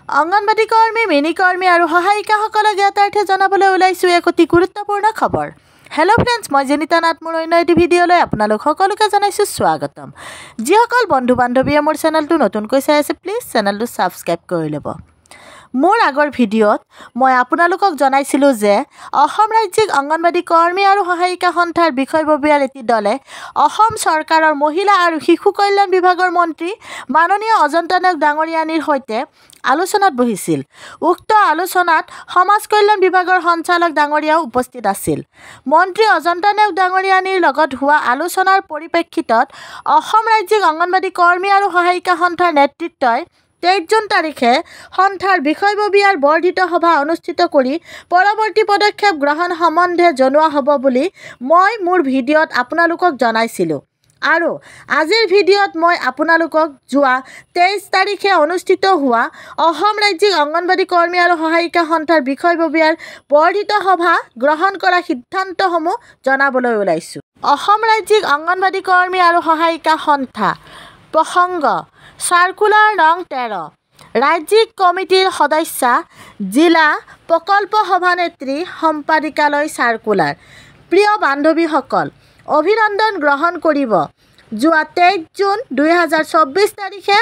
অংগনবাড়ী কৰ্মী, মিনি কৰ্মী আৰু সহায়িকাসকলক জ্ঞাতাৰ্থে জনাবলৈ ওলাইছোঁ এক অতি গুৰুত্বপূৰ্ণ খবৰ। হেল্ল' ফ্ৰেণ্ডছ, মই জেনিতা নাথ। মোৰ অন্য এটি ভিডিঅ'লৈ আপোনালোক সকলোকে জনাইছোঁ স্বাগতম। যিসকল বন্ধু বান্ধৱীয়ে মোৰ চেনেলটো নতুনকৈ চাই আছে, প্লিজ চেনেলটো ছাবস্ক্ৰাইব কৰি ল'ব। মোৰ আগৰ ভিডিঅ'ত মই আপোনালোকক জনাইছিলোঁ যে অসম ৰাজ্যিক অংগনবাড়ী কৰ্মী আৰু সহায়িকা সন্থাৰ বিষয়ববীয়াৰ এটি দলে অসম চৰকাৰৰ মহিলা আৰু শিশু কল্যাণ বিভাগৰ মন্ত্ৰী মাননীয় অজন্তা নেওগ ডাঙৰীয়ানীৰ সৈতে আলোচনাত বহিছিল। উক্ত আলোচনাত সমাজ কল্যাণ বিভাগৰ সঞ্চালক ডাঙৰীয়াও উপস্থিত আছিল। মন্ত্ৰী অজন্তা নেওগ ডাঙৰীয়ানীৰ লগত হোৱা আলোচনাৰ পৰিপ্ৰেক্ষিতত অসম ৰাজ্যিক অংগনবাড়ী কৰ্মী আৰু সহায়িকা সন্থাৰ নেতৃত্বই 23 জুন তাৰিখে সন্থাৰ বিষয়ববীয়াৰ বৰ্ধিত সভা অনুষ্ঠিত কৰি পৰৱৰ্তী পদক্ষেপ গ্ৰহণ সম্বন্ধে জনোৱা হ'ব বুলি মই মোৰ ভিডিঅ'ত আপোনালোকক জনাইছিলোঁ। আৰু আজিৰ ভিডিঅ'ত মই আপোনালোকক যোৱা 23 তাৰিখে অনুষ্ঠিত হোৱা অসম ৰাজ্যিক অংগনবাড়ী কৰ্মী আৰু সহায়িকা সন্থাৰ বিষয়ববীয়াৰ বৰ্ধিত সভা গ্ৰহণ কৰা সিদ্ধান্তসমূহ জনাবলৈ ওলাইছোঁ। অসম ৰাজ্যিক অংগনবাড়ী কৰ্মী আৰু সহায়িকা সন্থা প্ৰসংগ চাৰ্কুলাৰ নং 13 ৰাজ্যিক কমিটিৰ সদস্যা জিলা প্ৰকল্প সভানেত্ৰী সম্পাদিকালয় চাৰ্কুলাৰ। প্ৰিয় বান্ধৱীসকল, অভিনন্দন গ্ৰহণ কৰিব। যোৱা 23 জুন 2024 তাৰিখে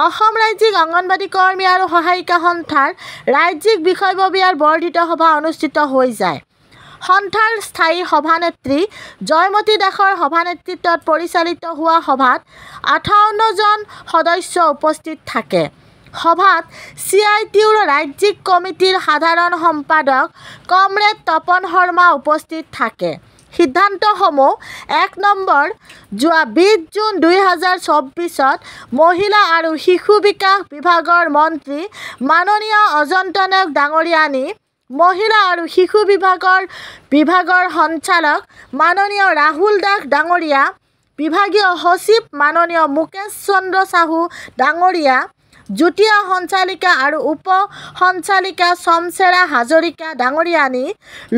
অসম ৰাজ্যিক অংগনবাড়ী কৰ্মী আৰু সহায়িকা সন্থাৰ ৰাজ্যিক বিষয়ববীয়াৰ বৰ্ধিত সভা অনুষ্ঠিত হৈ যায়। সন্থাৰ স্থায়ী সভানেত্ৰী জয়মতী দাসৰ সভানেতৃত্বত পৰিচালিত হোৱা সভাত 58 জন সদস্য উপস্থিত থাকে। সভাত CITUৰ ৰাজ্যিক কমিটিৰ সাধাৰণ সম্পাদক কমৰেড তপন শৰ্মা উপস্থিত থাকে। সিদ্ধান্তসমূহ 1 নম্বৰ, যোৱা 20 জুন 2024ত মহিলা আৰু শিশু বিকাশ বিভাগৰ মন্ত্ৰী মাননীয় অজন্তা নেওগ ডাঙৰীয়ানী, মহিলা আৰু শিশু বিভাগৰ সঞ্চালক মাননীয় ৰাহুল দাস ডাঙৰীয়া, বিভাগীয় সচিব মাননীয় মুকেশ চন্দ্ৰ সাহু ডাঙৰীয়া, যুটীয়া সঞ্চালিকা আৰু উপ সঞ্চালিকা চমচেৰা হাজৰিকা ডাঙৰীয়ানী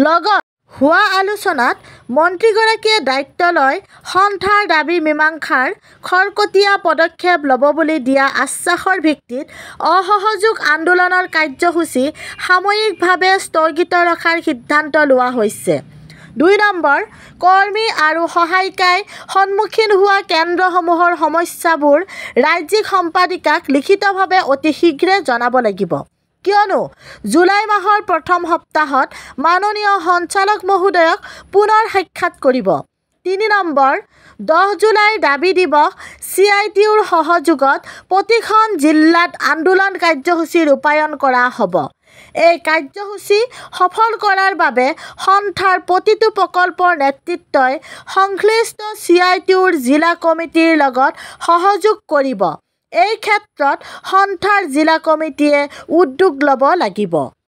লগত হোৱা আলোচনাত মন্ত্ৰীগৰাকীয়ে দায়িত্ব লৈ সন্থাৰ দাবী মীমাংসাৰ খৰতকীয়া পদক্ষেপ ল'ব বুলি দিয়া আশ্বাসৰ ভিত্তিত অসহযোগ আন্দোলনৰ কাৰ্যসূচী সাময়িকভাৱে স্থগিত ৰখাৰ সিদ্ধান্ত লোৱা হৈছে। 2 নম্বৰ, কৰ্মী আৰু সহায়িকাই সন্মুখীন হোৱা কেন্দ্ৰসমূহৰ সমস্যাবোৰ ৰাজ্যিক সম্পাদিকাক লিখিতভাৱে অতি শীঘ্ৰে জনাব লাগিব, কিয়নো জুলাই মাহৰ প্ৰথম সপ্তাহত মাননীয় সঞ্চালক মহোদয়ক পুনৰ সাক্ষাৎ কৰিব। 3 নম্বৰ, 10 জুলাই দাবী দিৱস CITUৰ সহযোগত প্ৰতিখন জিলাত আন্দোলন কাৰ্যসূচী ৰূপায়ণ কৰা হ'ব। এই কাৰ্যসূচী সফল কৰাৰ বাবে সন্থাৰ প্ৰতিটো প্ৰকল্পৰ নেতৃত্বই সংশ্লিষ্ট CITUৰ জিলা কমিটিৰ লগত সহযোগ কৰিব। এই ক্ষেত্ৰত সন্থাৰ জিলা কমিটিয়ে উদ্যোগ ল'ব লাগিব।